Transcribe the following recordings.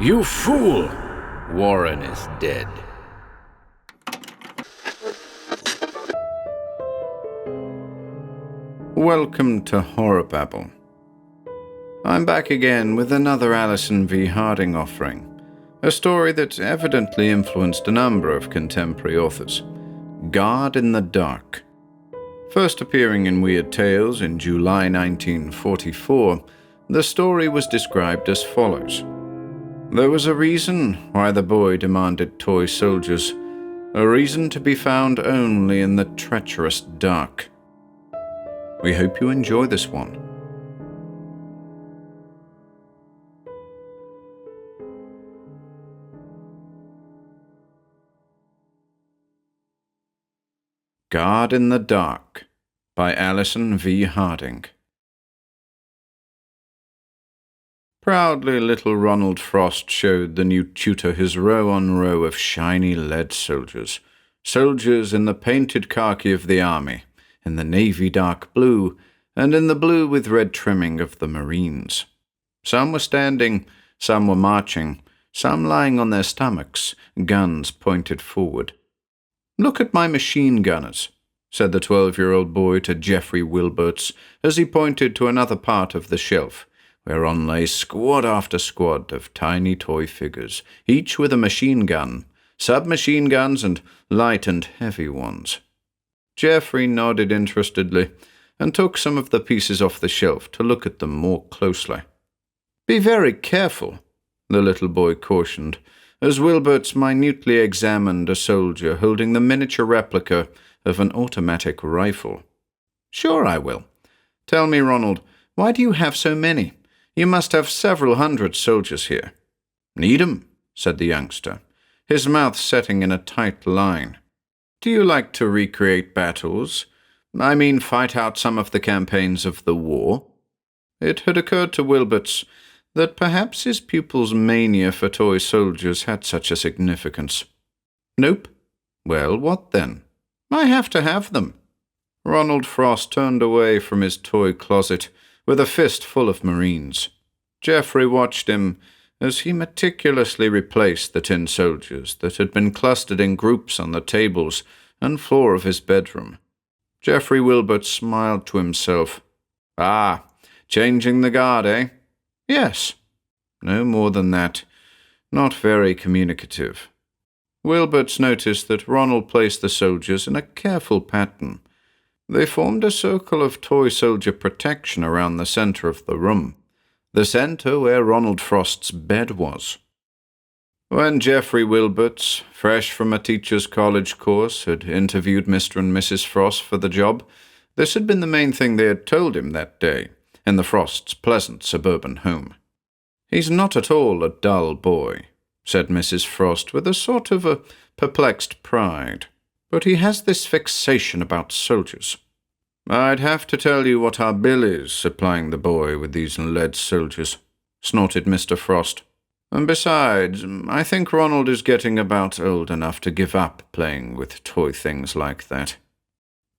You fool! Warren is dead. Welcome to HorrorBabble. I'm back again with another Allison V Harding offering, a story that evidently influenced a number of contemporary authors. God in the Dark. First appearing in Weird Tales in July 1944, the story was described as follows. There was a reason why the boy demanded toy soldiers, a reason to be found only in the treacherous dark. We hope you enjoy this one. God in the Dark by Allison V. Harding. Proudly little Ronald Frost showed the new tutor his row on row of shiny lead soldiers. Soldiers in the painted khaki of the army, in the navy dark blue, and in the blue with red trimming of the Marines. Some were standing, some were marching, some lying on their stomachs, guns pointed forward. "Look at my machine gunners," said the 12-year-old boy to Geoffrey Wilberts as he pointed to another part of the shelf, whereon lay squad after squad of tiny toy figures, each with a machine gun, submachine guns, and light and heavy ones. Geoffrey nodded interestedly and took some of the pieces off the shelf to look at them more closely. "Be very careful," the little boy cautioned, as Wilberts minutely examined a soldier holding the miniature replica of an automatic rifle. "Sure I will. Tell me, Ronald, why do you have so many? You must have several hundred soldiers here." "Need 'em," said the youngster, his mouth setting in a tight line. "Do you like to recreate battles? I mean, fight out some of the campaigns of the war?" It had occurred to Wilberts that perhaps his pupil's mania for toy soldiers had such a significance. "Nope." "Well, what then?" "I have to have them." Ronald Frost turned away from his toy closet with a fist full of Marines. Geoffrey watched him as he meticulously replaced the tin soldiers that had been clustered in groups on the tables and floor of his bedroom. Geoffrey Wilbert smiled to himself. "Ah, changing the guard, eh?" "Yes." "No more than that. Not very communicative." Wilberts noticed that Ronald placed the soldiers in a careful pattern. They formed a circle of toy soldier protection around the center of the room, the center where Ronald Frost's bed was. When Geoffrey Wilberts, fresh from a teacher's college course, had interviewed Mr. and Mrs. Frost for the job, this had been the main thing they had told him that day in the Frosts' pleasant suburban home. "He's not at all a dull boy," said Mrs. Frost with a sort of a perplexed pride. "But he has this fixation about soldiers." "I'd have to tell you what our bill is supplying the boy with these lead soldiers," snorted Mr. Frost. "And besides, I think Ronald is getting about old enough to give up playing with toy things like that."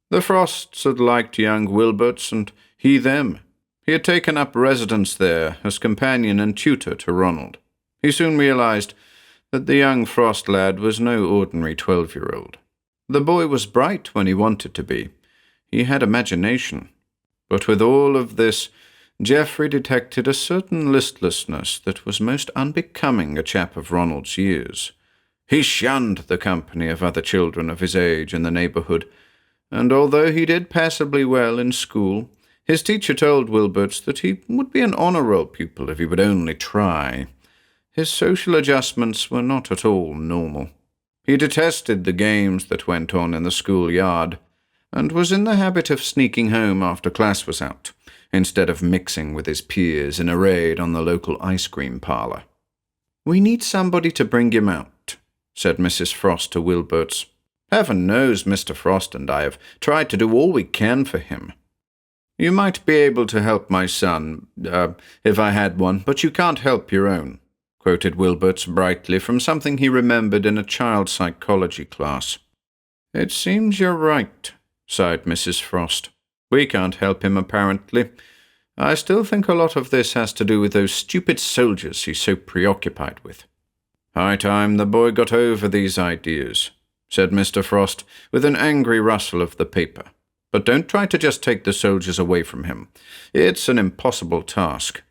The Frosts had liked young Wilberts and he them. He had taken up residence there as companion and tutor to Ronald. He soon realized that the young Frost lad was no ordinary 12-year-old. The boy was bright when he wanted to be. He had imagination. But with all of this, Geoffrey detected a certain listlessness that was most unbecoming a chap of Ronald's years. He shunned the company of other children of his age in the neighborhood, and although he did passably well in school, his teacher told Wilberts that he would be an honor roll pupil if he would only try. His social adjustments were not at all normal. He detested the games that went on in the schoolyard, and was in the habit of sneaking home after class was out, instead of mixing with his peers in a raid on the local ice cream parlor. "We need somebody to bring him out," said Mrs. Frost to Wilberts. "Heaven knows Mr. Frost and I have tried to do all we can for him." "You might be able to help my son, if I had one, but you can't help your own," quoted Wilberts brightly from something he remembered in a child psychology class. "It seems you're right," sighed Mrs. Frost. "We can't help him, apparently. I still think a lot of this has to do with those stupid soldiers he's so preoccupied with." "High time the boy got over these ideas," said Mr. Frost, with an angry rustle of the paper. "But don't try to just take the soldiers away from him. It's an impossible task."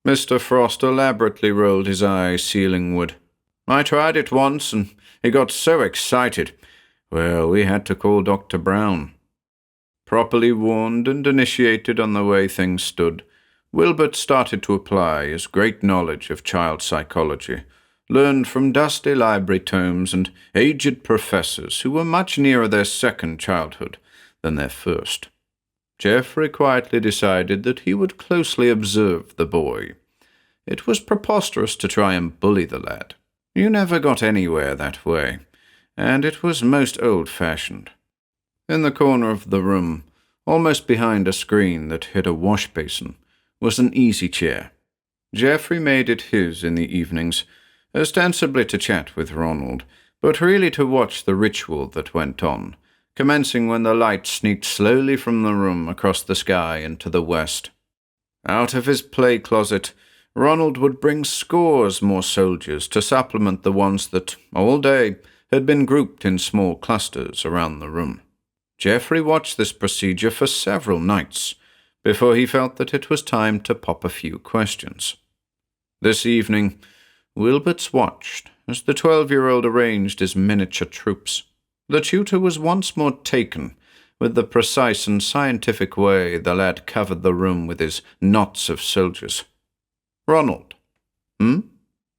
Mr. Frost elaborately rolled his eyes ceilingward. "I tried it once, and he got so excited. Well, we had to call Dr. Brown." Properly warned and initiated on the way things stood, Wilbert started to apply his great knowledge of child psychology, learned from dusty library tomes and aged professors who were much nearer their second childhood than their first. Geoffrey quietly decided that he would closely observe the boy. It was preposterous to try and bully the lad. You never got anywhere that way, and it was most old-fashioned. In the corner of the room, almost behind a screen that hid a wash-basin, was an easy chair. Geoffrey made it his in the evenings, ostensibly to chat with Ronald, but really to watch the ritual that went on, commencing when the light sneaked slowly from the room across the sky into the west. Out of his play closet, Ronald would bring scores more soldiers to supplement the ones that, all day, had been grouped in small clusters around the room. Geoffrey watched this procedure for several nights before he felt that it was time to pop a few questions. This evening, Wilberts watched as the 12-year-old arranged his miniature troops. The tutor was once more taken with the precise and scientific way the lad covered the room with his knots of soldiers. "Ronald,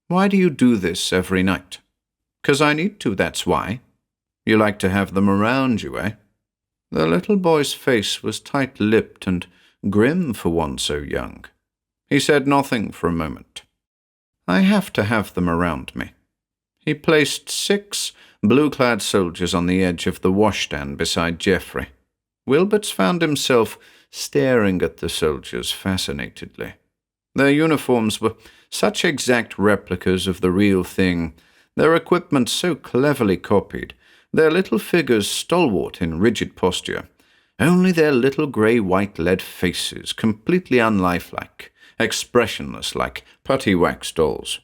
why do you do this every night?" "'Cause I need to, that's why." "You like to have them around you, eh?" The little boy's face was tight-lipped and grim for one so young. He said nothing for a moment. "I have to have them around me." He placed 6 blue-clad soldiers on the edge of the washstand beside Geoffrey. Wilberts found himself staring at the soldiers fascinatedly. Their uniforms were such exact replicas of the real thing, their equipment so cleverly copied, their little figures stalwart in rigid posture, only their little grey-white lead faces completely unlifelike, expressionless like putty wax dolls.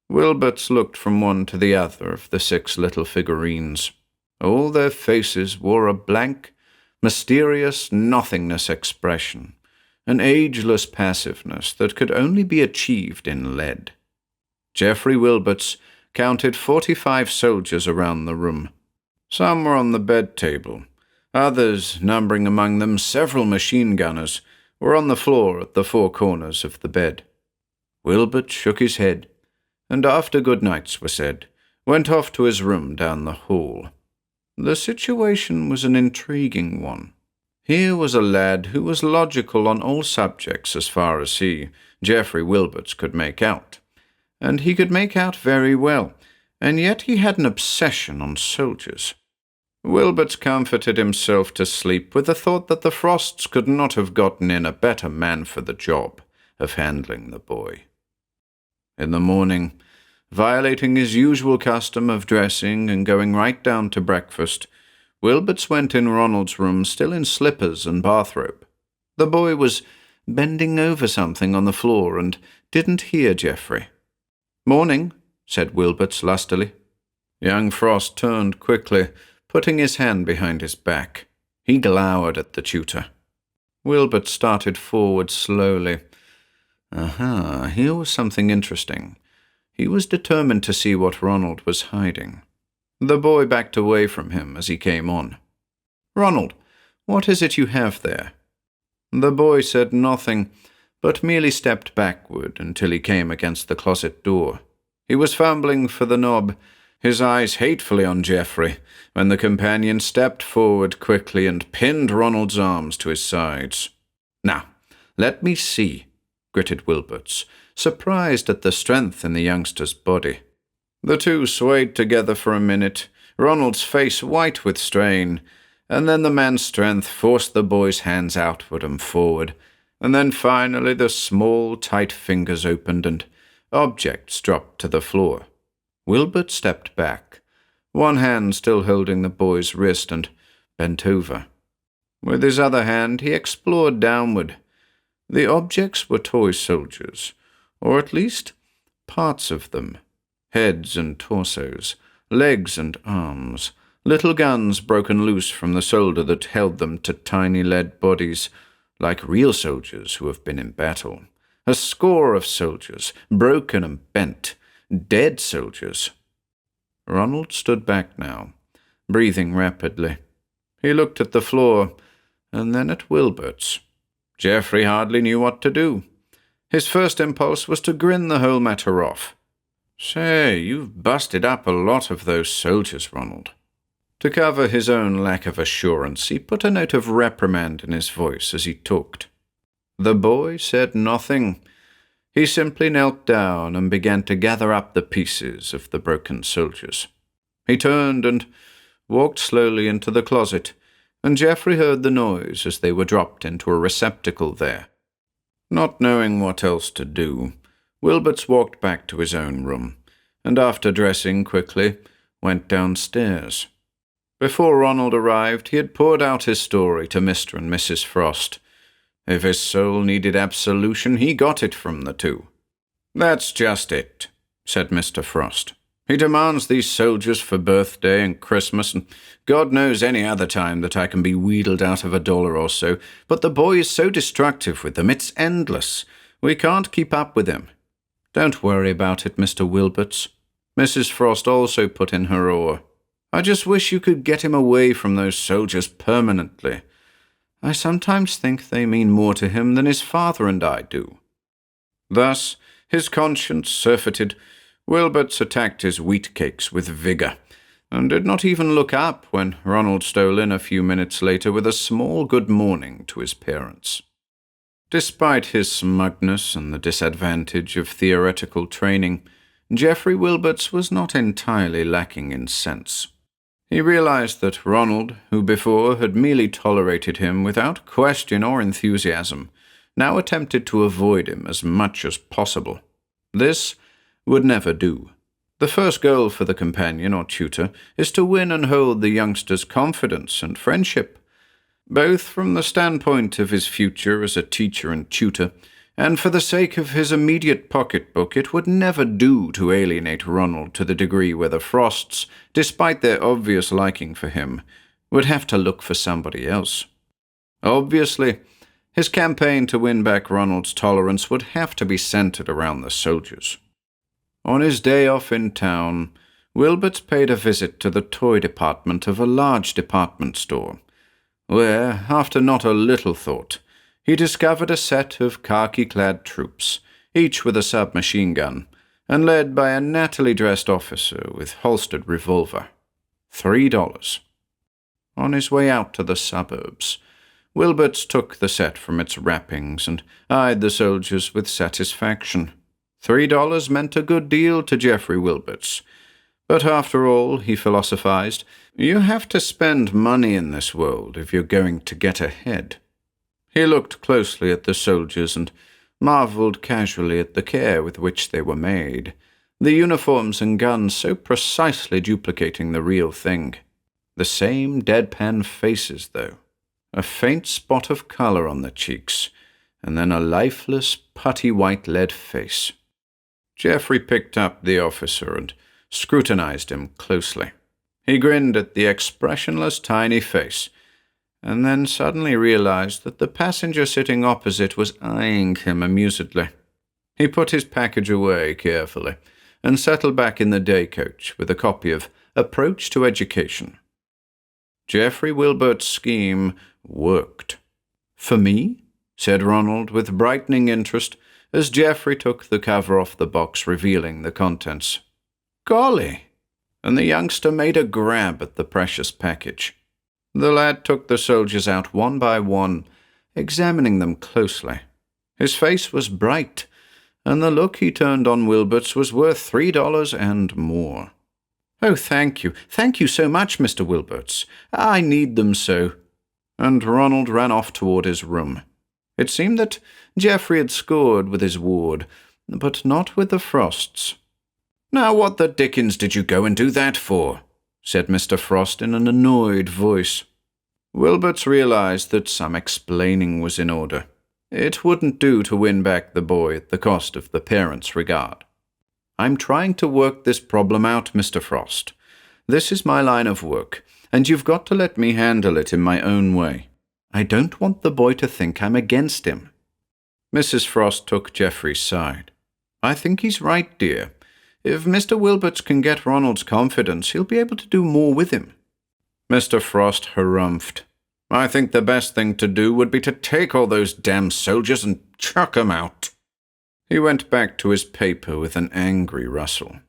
Wilberts looked from one to the other of the 6 little figurines. All their faces wore a blank, mysterious nothingness expression, an ageless passiveness that could only be achieved in lead. Geoffrey Wilberts counted 45 soldiers around the room. Some were on the bed table. Others, numbering among them several machine gunners, were on the floor at the 4 corners of the bed. Wilbert shook his head, and after good nights were said, went off to his room down the hall. The situation was an intriguing one. Here was a lad who was logical on all subjects as far as he, Geoffrey Wilberts, could make out. And he could make out very well, and yet he had an obsession on soldiers. Wilberts comforted himself to sleep with the thought that the Frosts could not have gotten in a better man for the job of handling the boy. In the morning, violating his usual custom of dressing and going right down to breakfast, Wilberts went in Ronald's room still in slippers and bathrobe. The boy was bending over something on the floor and didn't hear Geoffrey. "Morning," said Wilberts lustily. Young Frost turned quickly, putting his hand behind his back. He glowered at the tutor. Wilbert started forward slowly. Here was something interesting. He was determined to see what Ronald was hiding. The boy backed away from him as he came on. "Ronald, what is it you have there?" The boy said nothing, but merely stepped backward until he came against the closet door. He was fumbling for the knob, his eyes hatefully on Geoffrey, when the companion stepped forward quickly and pinned Ronald's arms to his sides. "Now, let me see," gritted Wilberts, surprised at the strength in the youngster's body. The two swayed together for a minute, Ronald's face white with strain, and then the man's strength forced the boy's hands outward and forward, and then finally the small, tight fingers opened and objects dropped to the floor. Wilbert stepped back, one hand still holding the boy's wrist, and bent over. With his other hand he explored downward. The objects were toy soldiers, or at least parts of them. Heads and torsos, legs and arms, little guns broken loose from the solder that held them to tiny lead bodies, like real soldiers who have been in battle. A score of soldiers, broken and bent, dead soldiers. Ronald stood back now, breathing rapidly. He looked at the floor, and then at Wilbert's. Geoffrey hardly knew what to do. His first impulse was to grin the whole matter off. "Say, you've busted up a lot of those soldiers, Ronald." To cover his own lack of assurance, he put a note of reprimand in his voice as he talked. The boy said nothing. He simply knelt down and began to gather up the pieces of the broken soldiers. He turned and walked slowly into the closet, and Geoffrey heard the noise as they were dropped into a receptacle there. Not knowing what else to do, Wilberts walked back to his own room, and after dressing quickly, went downstairs. Before Ronald arrived, he had poured out his story to Mr. and Mrs. Frost. If his soul needed absolution, he got it from the two. "That's just it," said Mr. Frost. "He demands these soldiers for birthday and Christmas, and God knows any other time that I can be wheedled out of $1 or so, but the boy is so destructive with them, it's endless. We can't keep up with him." "Don't worry about it, Mr. Wilberts." Mrs. Frost also put in her oar. "I just wish you could get him away from those soldiers permanently. I sometimes think they mean more to him than his father and I do." Thus, his conscience surfeited, Wilberts attacked his wheat cakes with vigor, and did not even look up when Ronald stole in a few minutes later with a small good morning to his parents. Despite his smugness and the disadvantage of theoretical training, Geoffrey Wilberts was not entirely lacking in sense. He realized that Ronald, who before had merely tolerated him without question or enthusiasm, now attempted to avoid him as much as possible. This would never do. The first goal for the companion or tutor is to win and hold the youngster's confidence and friendship, both from the standpoint of his future as a teacher and tutor, and for the sake of his immediate pocketbook. It would never do to alienate Ronald to the degree where the Frosts, despite their obvious liking for him, would have to look for somebody else. Obviously, his campaign to win back Ronald's tolerance would have to be centered around the soldiers. On his day off in town, Wilberts paid a visit to the toy department of a large department store, where, after not a little thought, he discovered a set of khaki-clad troops, each with a submachine gun, and led by a nattily dressed officer with holstered revolver. $3. On his way out to the suburbs, Wilberts took the set from its wrappings and eyed the soldiers with satisfaction. $3 meant a good deal to Geoffrey Wilberts. But after all, he philosophized, you have to spend money in this world if you're going to get ahead. He looked closely at the soldiers and marveled casually at the care with which they were made, the uniforms and guns so precisely duplicating the real thing. The same deadpan faces, though. A faint spot of color on the cheeks, and then a lifeless, putty white lead face. Geoffrey picked up the officer and scrutinized him closely. He grinned at the expressionless tiny face, and then suddenly realized that the passenger sitting opposite was eyeing him amusedly. He put his package away carefully and settled back in the day coach with a copy of Approach to Education. Geoffrey Wilbert's scheme worked. "For me?" said Ronald with brightening interest as Geoffrey took the cover off the box, revealing the contents. "Golly!" And the youngster made a grab at the precious package. The lad took the soldiers out one by one, examining them closely. His face was bright, and the look he turned on Wilberts was worth $3 and more. "Oh, thank you. Thank you so much, Mr. Wilberts. I need them so." And Ronald ran off toward his room. It seemed that Geoffrey had scored with his ward, but not with the Frosts. "Now what the dickens did you go and do that for?" said Mr. Frost in an annoyed voice. Wilberts realized that some explaining was in order. It wouldn't do to win back the boy at the cost of the parents' regard. I'm trying to work this problem out, Mr. Frost. This is my line of work, and you've got to let me handle it in my own way. I don't want the boy to think I'm against him." Mrs. Frost took Geoffrey's side. "I think he's right, dear. If Mr. Wilberts can get Ronald's confidence, he'll be able to do more with him." Mr. Frost harumphed. "I think the best thing to do would be to take all those damn soldiers and chuck 'em out." He went back to his paper with an angry rustle.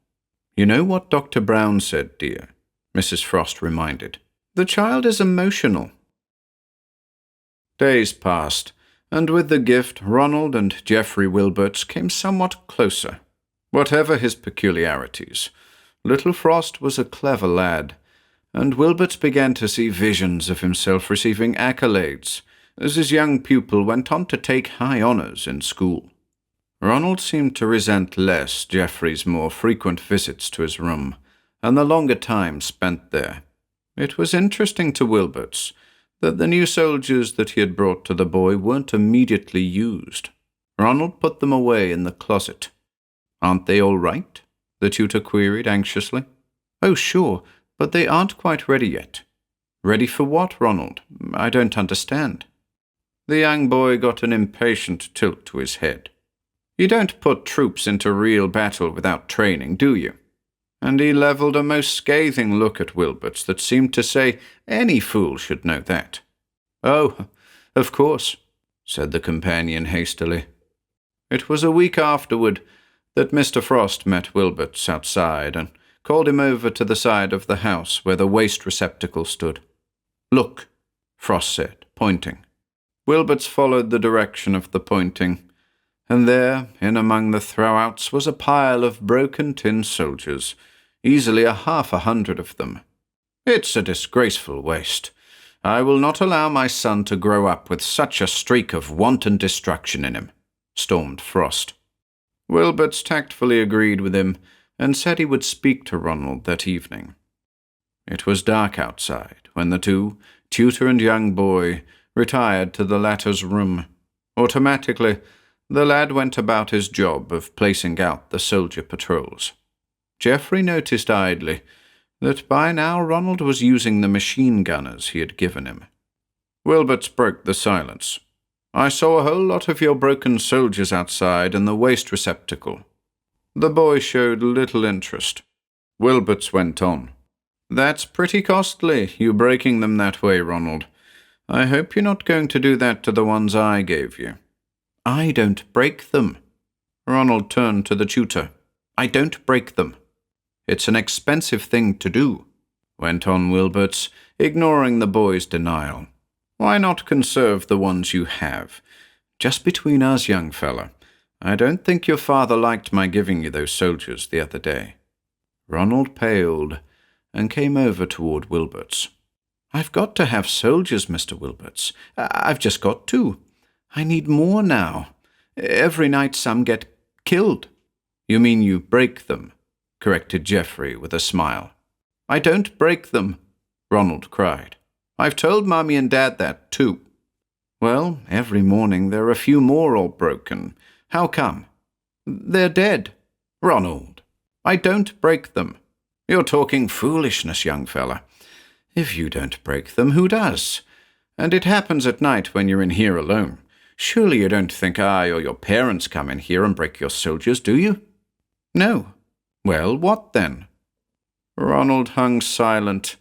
"You know what Dr. Brown said, dear," Mrs. Frost reminded. "The child is emotional." Days passed, and with the gift, Ronald and Geoffrey Wilberts came somewhat closer. Whatever his peculiarities, little Frost was a clever lad, and Wilberts began to see visions of himself receiving accolades as his young pupil went on to take high honors in school. Ronald seemed to resent less Geoffrey's more frequent visits to his room, and the longer time spent there. It was interesting to Wilberts that the new soldiers that he had brought to the boy weren't immediately used. Ronald put them away in the closet. "Aren't they all right?" the tutor queried anxiously. "Oh, sure, but they aren't quite ready yet." "Ready for what, Ronald? I don't understand." The young boy got an impatient tilt to his head. "You don't put troops into real battle without training, do you?" And he levelled a most scathing look at Wilberts that seemed to say any fool should know that. "Oh, of course," said the companion hastily. It was a week afterward that Mr. Frost met Wilberts outside and called him over to the side of the house where the waste receptacle stood. "Look," Frost said, pointing. Wilberts followed the direction of the pointing, and there, in among the throwouts, was a pile of broken tin soldiers, easily 100 of them. "It's a disgraceful waste. I will not allow my son to grow up with such a streak of wanton destruction in him," stormed Frost. Wilberts tactfully agreed with him and said he would speak to Ronald that evening. It was dark outside when the two, tutor and young boy, retired to the latter's room. Automatically, the lad went about his job of placing out the soldier patrols. Geoffrey noticed idly that by now Ronald was using the machine gunners he had given him. Wilberts broke the silence. "I saw a whole lot of your broken soldiers outside in the waste receptacle." The boy showed little interest. Wilberts went on. "That's pretty costly, you breaking them that way, Ronald. I hope you're not going to do that to the ones I gave you." "I don't break them." Ronald turned to the tutor. "I don't break them." "It's an expensive thing to do," went on Wilberts, ignoring the boy's denial. "Why not conserve the ones you have? Just between us, young fella, I don't think your father liked my giving you those soldiers the other day." Ronald paled and came over toward Wilberts. "I've got to have soldiers, Mr. Wilberts. I've just got to. I need more now. Every night some get killed." "You mean you break them?" corrected Geoffrey with a smile. "I don't break them," Ronald cried. "I've told Mommy and Dad that, too." "Well, every morning there are a few more all broken. How come?" "They're dead." "Ronald, I don't break them." "You're talking foolishness, young fella. If you don't break them, who does? And it happens at night when you're in here alone. Surely you don't think I or your parents come in here and break your soldiers, do you?" "No." "Well, what then?" Ronald hung silent,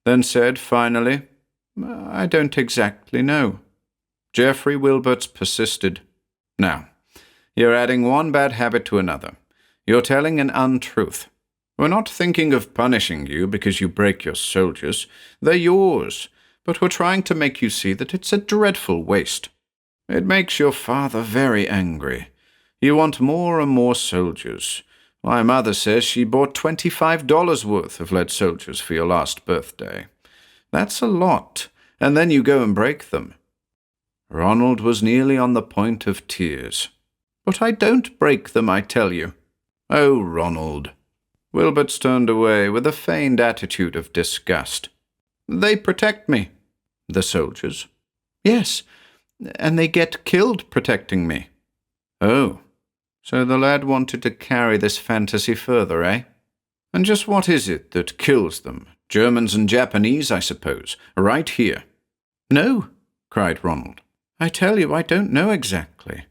then said finally, "I don't exactly know." Geoffrey Wilberts persisted. "Now, you're adding one bad habit to another. You're telling an untruth. We're not thinking of punishing you because you break your soldiers. They're yours, but we're trying to make you see that it's a dreadful waste. It makes your father very angry. You want more and more soldiers. My mother says she bought $25 worth of lead soldiers for your last birthday. That's a lot, and then you go and break them." Ronald was nearly on the point of tears. "But I don't break them, I tell you." "Oh, Ronald." Wilberts turned away with a feigned attitude of disgust. "They protect me." "The soldiers?" "Yes. and they get killed protecting me." "Oh, so the lad wanted to carry this fantasy further, eh? And just what is it that kills them? Germans and Japanese, I suppose, right here." "No," cried Ronald. "I tell you, I don't know exactly.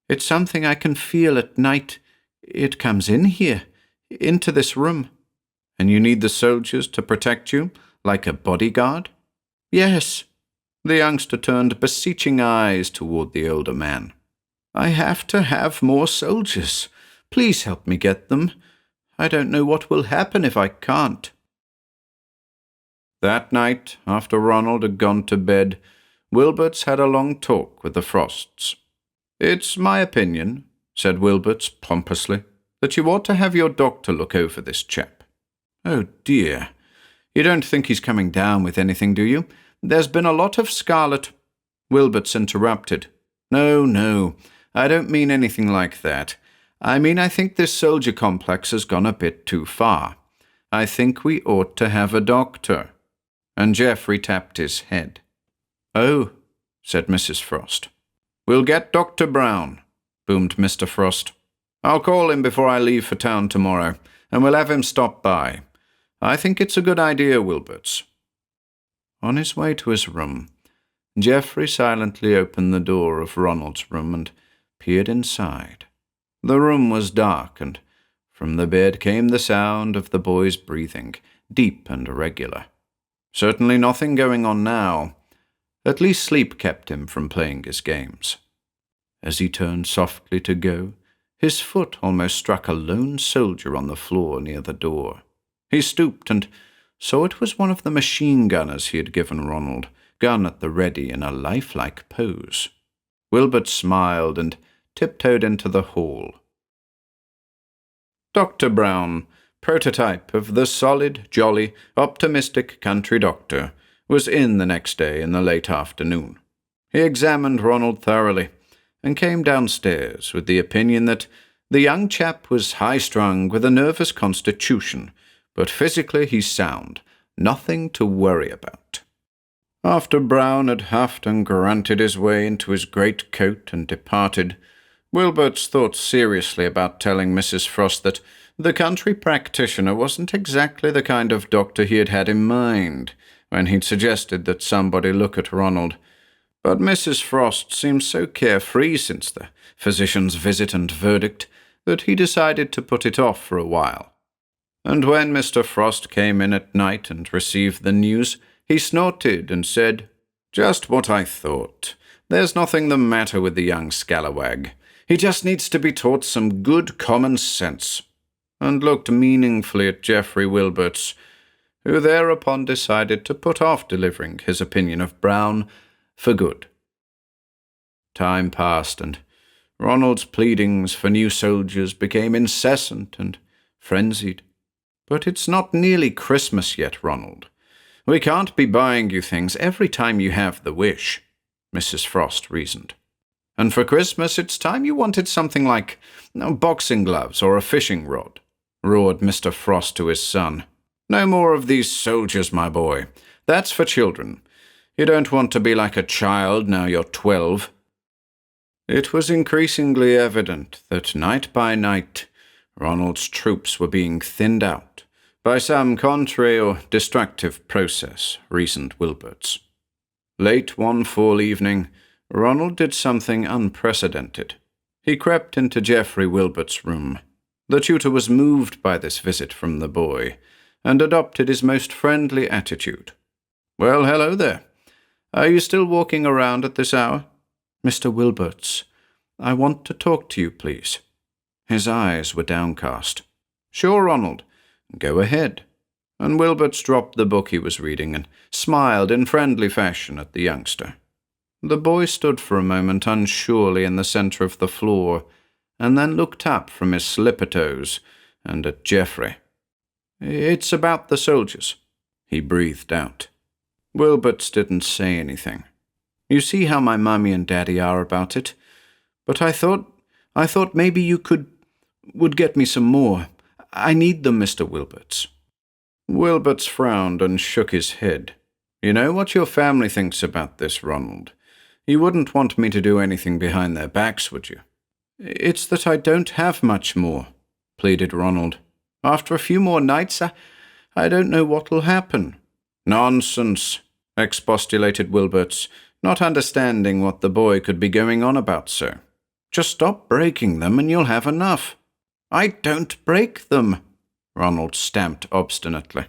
It's something I can feel at night. It comes in here, into this room." "And you need the soldiers to protect you, like a bodyguard?" "Yes." The youngster turned beseeching eyes toward the older man. "I have to have more soldiers. Please help me get them. I don't know what will happen if I can't." That night, after Ronald had gone to bed, Wilberts had a long talk with the Frosts. "It's my opinion," said Wilberts pompously, "that you ought to have your doctor look over this chap." "Oh, dear. You don't think he's coming down with anything, do you? There's been a lot of scarlet—" Wilberts interrupted. No, I don't mean anything like that. I mean, I think this soldier complex has gone a bit too far. I think we ought to have a doctor." And Geoffrey tapped his head. "Oh," said Mrs. Frost. "We'll get Dr. Brown," boomed Mr. Frost. "I'll call him before I leave for town tomorrow, and we'll have him stop by. I think it's a good idea, Wilberts." On his way to his room, Geoffrey silently opened the door of Ronald's room and peered inside. The room was dark, and from the bed came the sound of the boy's breathing, deep and irregular. Certainly nothing going on now. At least sleep kept him from playing his games. As he turned softly to go, his foot almost struck a lone soldier on the floor near the door. He stooped and saw it was one of the machine gunners he had given Ronald, gun at the ready in a lifelike pose. Wilbert smiled and tiptoed into the hall. Dr. Brown, prototype of the solid, jolly, optimistic country doctor, was in the next day in the late afternoon. He examined Ronald thoroughly, and came downstairs with the opinion that the young chap was high-strung with a nervous constitution, but physically he's sound, nothing to worry about. After Brown had huffed and grunted his way into his great coat and departed, Wilberts thought seriously about telling Mrs. Frost that the country practitioner wasn't exactly the kind of doctor he had had in mind when he'd suggested that somebody look at Ronald. But Mrs. Frost seemed so carefree since the physician's visit and verdict that he decided to put it off for a while. And when Mr. Frost came in at night and received the news, he snorted and said, "Just what I thought. There's nothing the matter with the young scalawag. He just needs to be taught some good common sense," and looked meaningfully at Geoffrey Wilberts, who thereupon decided to put off delivering his opinion of Brown for good. Time passed, and Ronald's pleadings for new soldiers became incessant and frenzied. "But it's not nearly Christmas yet, Ronald. We can't be buying you things every time you have the wish," Mrs. Frost reasoned. "And for Christmas it's time you wanted something like boxing gloves or a fishing rod," roared Mr. Frost to his son. "No more of these soldiers, my boy. That's for children. You don't want to be like a child now you're 12. It was increasingly evident that night by night Ronald's troops were being thinned out by some contrary or destructive process, reasoned Wilberts. Late one fall evening, Ronald did something unprecedented. He crept into Geoffrey Wilbert's room. The tutor was moved by this visit from the boy, and adopted his most friendly attitude. "Well, hello there. Are you still walking around at this hour?" "Mr. Wilberts, I want to talk to you, please." His eyes were downcast. "Sure, Ronald. Go ahead." And Wilberts dropped the book he was reading and smiled in friendly fashion at the youngster. The boy stood for a moment unsurely in the center of the floor, and then looked up from his slipper toes and at Geoffrey. "It's about the soldiers," he breathed out. Wilberts didn't say anything. "You see how my mummy and daddy are about it. But I thought maybe you would get me some more. I need them, Mr. Wilberts." Wilberts frowned and shook his head. "You know what your family thinks about this, Ronald. You wouldn't want me to do anything behind their backs, would you?" "It's that I don't have much more," pleaded Ronald. "After a few more nights, I don't know what'll happen." "Nonsense," expostulated Wilberts, not understanding what the boy could be going on about so. "Just stop breaking them and you'll have enough." "I don't break them," Ronald stamped obstinately.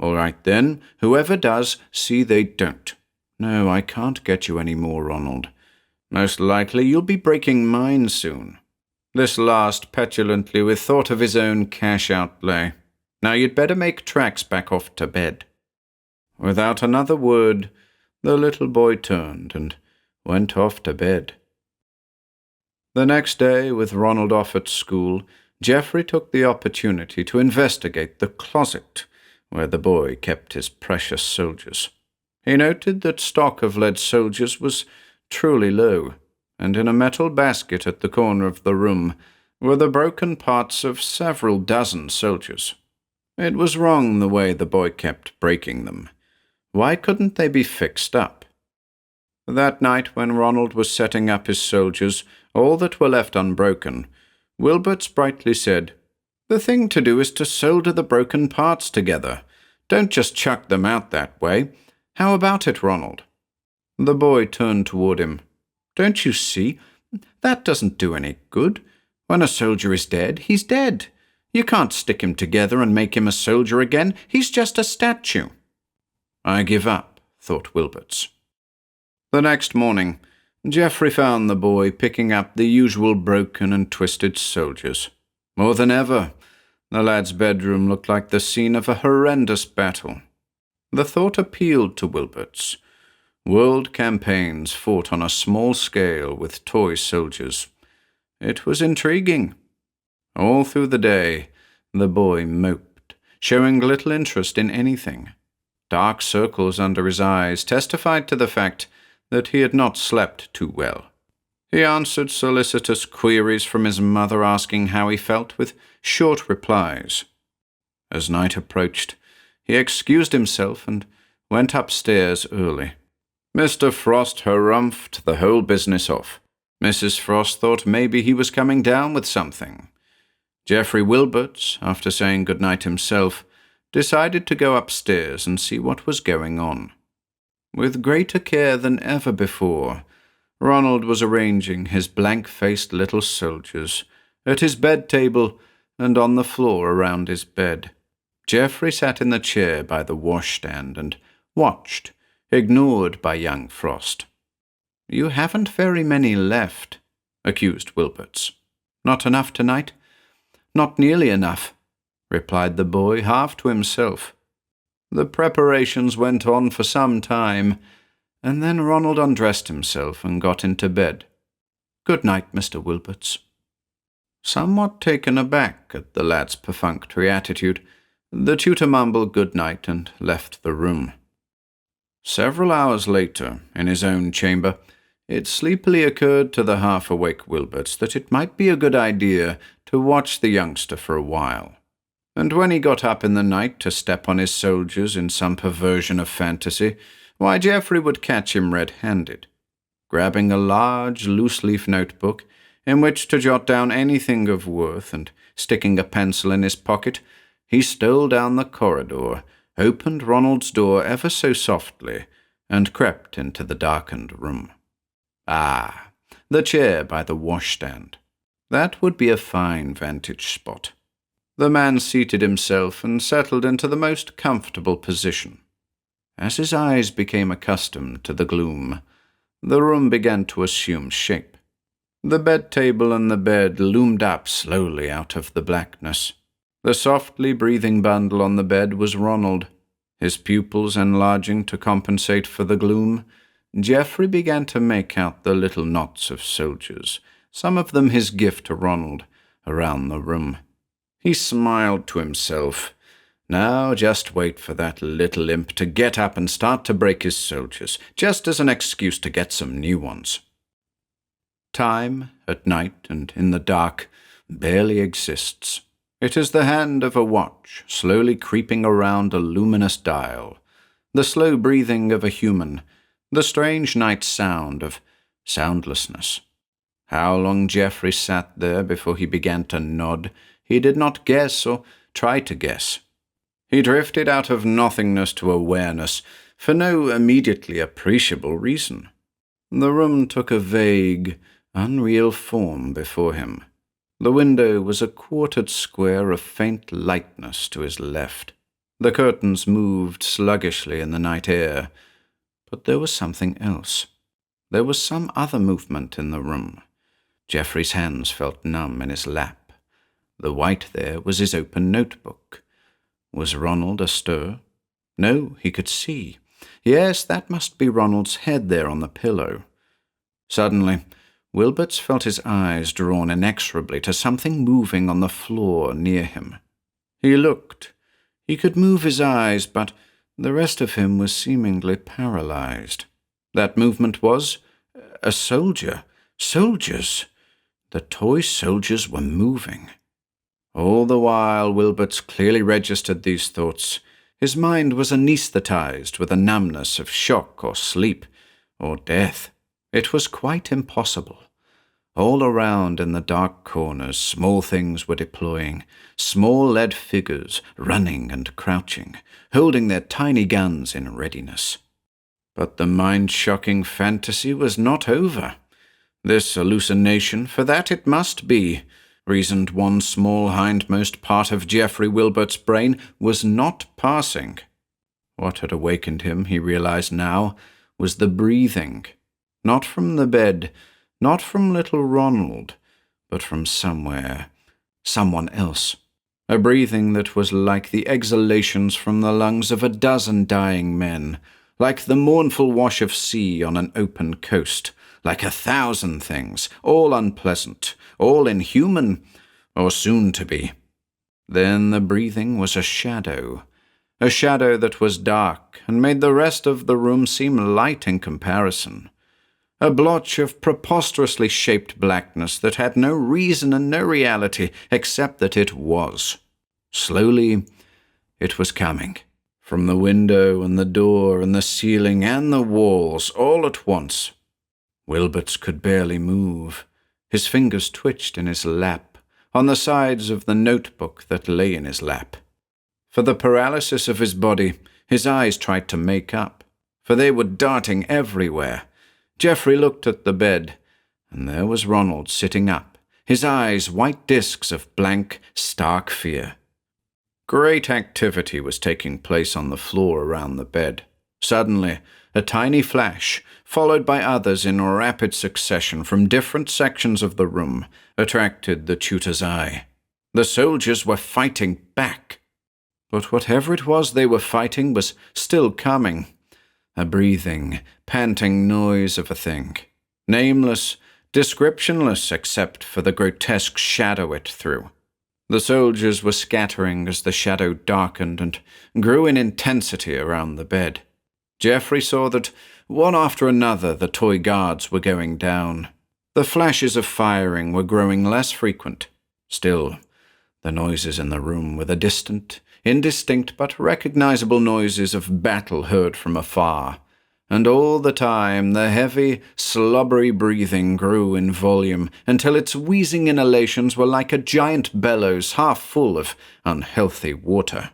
"All right then, whoever does, see they don't." "No, I can't get you any more, Ronald. Most likely you'll be breaking mine soon." This last petulantly with thought of his own cash outlay. "Now you'd better make tracks back off to bed." Without another word, the little boy turned and went off to bed. The next day, with Ronald off at school, Geoffrey took the opportunity to investigate the closet where the boy kept his precious soldiers. He noted that stock of lead soldiers was truly low, and in a metal basket at the corner of the room were the broken parts of several dozen soldiers. It was wrong the way the boy kept breaking them. Why couldn't they be fixed up? That night, when Ronald was setting up his soldiers, all that were left unbroken, Wilberts brightly said, "The thing to do is to solder the broken parts together. Don't just chuck them out that way. How about it, Ronald?" The boy turned toward him. "Don't you see? That doesn't do any good. When a soldier is dead, he's dead. You can't stick him together and make him a soldier again. He's just a statue." "I give up," thought Wilberts. The next morning, Geoffrey found the boy picking up the usual broken and twisted soldiers. More than ever, the lad's bedroom looked like the scene of a horrendous battle. The thought appealed to Wilberts. World campaigns fought on a small scale with toy soldiers. It was intriguing. All through the day, the boy moped, showing little interest in anything. Dark circles under his eyes testified to the fact that he had not slept too well. He answered solicitous queries from his mother asking how he felt with short replies. As night approached, he excused himself and went upstairs early. Mr. Frost harumphed the whole business off. Mrs. Frost thought maybe he was coming down with something. Geoffrey Wilberts, after saying good night himself, decided to go upstairs and see what was going on. With greater care than ever before, Ronald was arranging his blank-faced little soldiers at his bed table and on the floor around his bed. Geoffrey sat in the chair by the washstand and watched, ignored by young Frost. "You haven't very many left," accused Wilberts. "Not enough tonight?" "Not nearly enough," replied the boy, half to himself. The preparations went on for some time, and then Ronald undressed himself and got into bed. "Good night, Mr. Wilberts." Somewhat taken aback at the lad's perfunctory attitude, the tutor mumbled good night and left the room. Several hours later, in his own chamber, it sleepily occurred to the half-awake Wilberts that it might be a good idea to watch the youngster for a while. And when he got up in the night to step on his soldiers in some perversion of fantasy, why, Geoffrey would catch him red-handed. Grabbing a large, loose-leaf notebook in which to jot down anything of worth and sticking a pencil in his pocket, he stole down the corridor, opened Ronald's door ever so softly, and crept into the darkened room. Ah, the chair by the washstand. That would be a fine vantage spot. The man seated himself and settled into the most comfortable position. As his eyes became accustomed to the gloom, the room began to assume shape. The bed table and the bed loomed up slowly out of the blackness. The softly breathing bundle on the bed was Ronald. His pupils enlarging to compensate for the gloom, Geoffrey began to make out the little knots of soldiers, some of them his gift to Ronald, around the room. He smiled to himself. Now just wait for that little imp to get up and start to break his soldiers, just as an excuse to get some new ones. Time, at night and in the dark, barely exists. It is the hand of a watch slowly creeping around a luminous dial, the slow breathing of a human, The strange night sound of soundlessness. How long Geoffrey sat there before he began to nod, he did not guess or try to guess. He drifted out of nothingness to awareness for no immediately appreciable reason. The room took a vague, unreal form before him. The window was a quartered square of faint lightness to his left. The curtains moved sluggishly in the night air. But there was something else. There was some other movement in the room. Geoffrey's hands felt numb in his lap. The white there was his open notebook. Was Ronald astir? No, he could see. Yes, that must be Ronald's head there on the pillow. Suddenly, Wilberts felt his eyes drawn inexorably to something moving on the floor near him. He looked. He could move his eyes, but the rest of him was seemingly paralyzed. That movement was a soldier. Soldiers. The toy soldiers were moving. All the while, Wilberts clearly registered these thoughts. His mind was anesthetized with a numbness of shock or sleep or death. It was quite impossible. All around in the dark corners, small things were deploying, small lead figures running and crouching, holding their tiny guns in readiness. But the mind-shocking fantasy was not over. This hallucination, for that it must be, reasoned one small hindmost part of Geoffrey Wilbert's brain, was not passing. What had awakened him, he realized now, was the breathing. Not from the bed, not from little Ronald, but from somewhere, someone else. A breathing that was like the exhalations from the lungs of a dozen dying men, like the mournful wash of sea on an open coast, like 1,000 things, all unpleasant, all inhuman, or soon to be. Then the breathing was a shadow that was dark and made the rest of the room seem light in comparison. A blotch of preposterously shaped blackness that had no reason and no reality except that it was. Slowly, it was coming. From the window and the door and the ceiling and the walls, all at once. Wilberts could barely move. His fingers twitched in his lap, on the sides of the notebook that lay in his lap. For the paralysis of his body, his eyes tried to make up, for they were darting everywhere. Geoffrey looked at the bed, and there was Ronald sitting up, his eyes white discs of blank, stark fear. Great activity was taking place on the floor around the bed. Suddenly, a tiny flash, followed by others in rapid succession from different sections of the room, attracted the tutor's eye. The soldiers were fighting back. But whatever it was they were fighting was still coming. A breathing, panting noise of a thing, nameless, descriptionless except for the grotesque shadow it threw. The soldiers were scattering as the shadow darkened and grew in intensity around the bed. Geoffrey saw that, one after another, the toy guards were going down. The flashes of firing were growing less frequent. Still, the noises in the room were the distant, indistinct but recognizable noises of battle heard from afar, and all the time the heavy, slobbery breathing grew in volume until its wheezing inhalations were like a giant bellows half full of unhealthy water.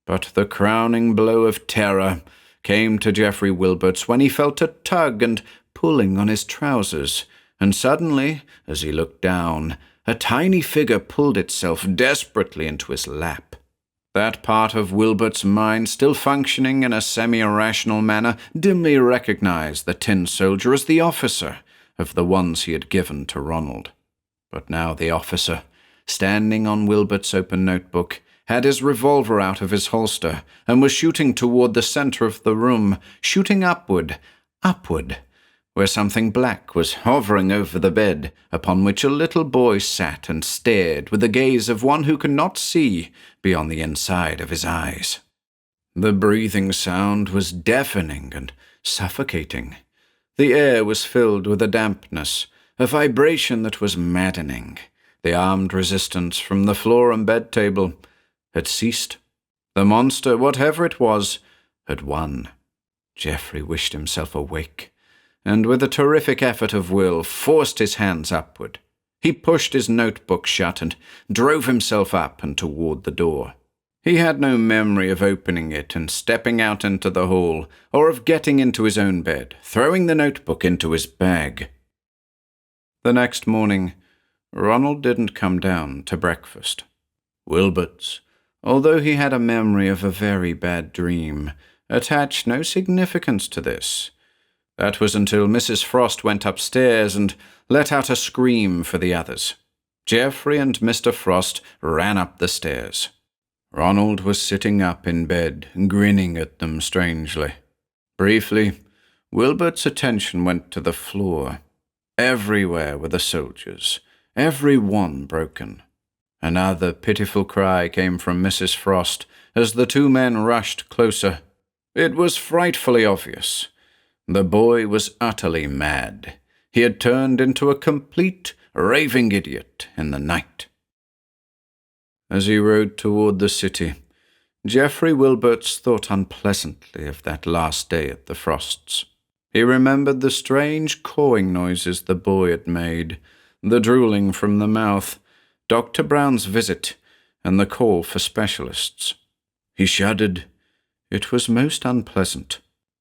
But the crowning blow of terror came to Geoffrey Wilberts when he felt a tug and pulling on his trousers, and suddenly, as he looked down, a tiny figure pulled itself desperately into his lap. That part of Wilbert's mind, still functioning in a semi-irrational manner, dimly recognized the tin soldier as the officer of the ones he had given to Ronald. But now the officer, standing on Wilbert's open notebook, had his revolver out of his holster and was shooting toward the center of the room, shooting upward, where something black was hovering over the bed, upon which a little boy sat and stared with the gaze of one who could not see beyond the inside of his eyes. The breathing sound was deafening and suffocating. The air was filled with a dampness, a vibration that was maddening. The armed resistance from the floor and bed table had ceased. The monster, whatever it was, had won. Geoffrey wished himself awake, and with a terrific effort of will forced his hands upward. He pushed his notebook shut and drove himself up and toward the door. He had no memory of opening it and stepping out into the hall, or of getting into his own bed, throwing the notebook into his bag. The next morning, Ronald didn't come down to breakfast. Wilberts, although he had a memory of a very bad dream, attached no significance to this. That was until Mrs. Frost went upstairs and let out a scream for the others. Geoffrey and Mr. Frost ran up the stairs. Ronald was sitting up in bed, grinning at them strangely. Briefly, Wilbert's attention went to the floor. Everywhere were the soldiers, every one broken. Another pitiful cry came from Mrs. Frost as the two men rushed closer. It was frightfully obvious. The boy was utterly mad. He had turned into a complete, raving idiot in the night. As he rode toward the city, Geoffrey Wilberts thought unpleasantly of that last day at the Frosts. He remembered the strange cawing noises the boy had made, the drooling from the mouth, Dr. Brown's visit, and the call for specialists. He shuddered. It was most unpleasant,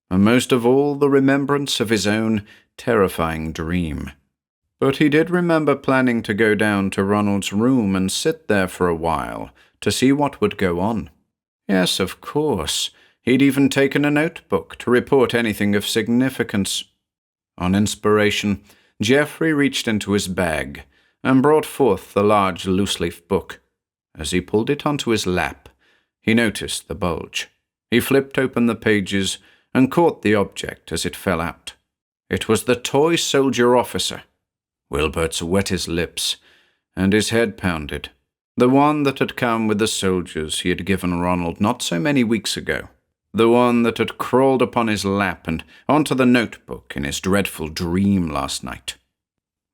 and most of all the remembrance of his own terrifying dream. But he did remember planning to go down to Ronald's room and sit there for a while to see what would go on. Yes, of course. He'd even taken a notebook to report anything of significance. On inspiration, Geoffrey reached into his bag and brought forth the large loose-leaf book. As he pulled it onto his lap, he noticed the bulge. He flipped open the pages and caught the object as it fell out. It was the toy soldier officer. Wilberts wet his lips, and his head pounded. The one that had come with the soldiers he had given Ronald not so many weeks ago. The one that had crawled upon his lap and onto the notebook in his dreadful dream last night.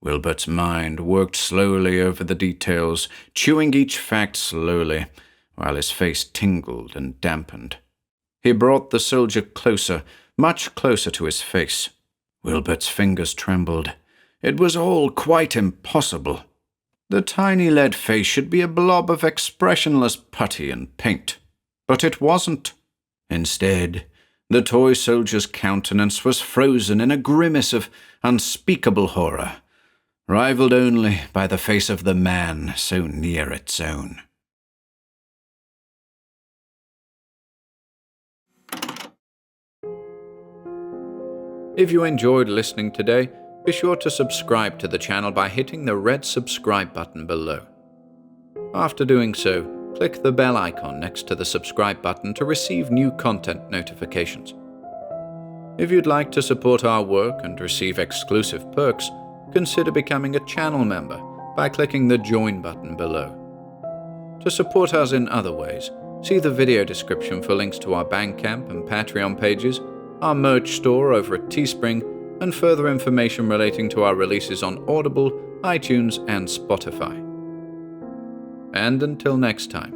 Wilbert's mind worked slowly over the details, chewing each fact slowly, while his face tingled and dampened. He brought the soldier closer, much closer to his face. Wilbert's fingers trembled. It was all quite impossible. The tiny lead face should be a blob of expressionless putty and paint. But it wasn't. Instead, the toy soldier's countenance was frozen in a grimace of unspeakable horror, rivaled only by the face of the man so near its own. If you enjoyed listening today, be sure to subscribe to the channel by hitting the red subscribe button below. After doing so, click the bell icon next to the subscribe button to receive new content notifications. If you'd like to support our work and receive exclusive perks, consider becoming a channel member by clicking the join button below. To support us in other ways, see the video description for links to our Bandcamp and Patreon pages, our merch store over at Teespring, and further information relating to our releases on Audible, iTunes, and Spotify. And until next time,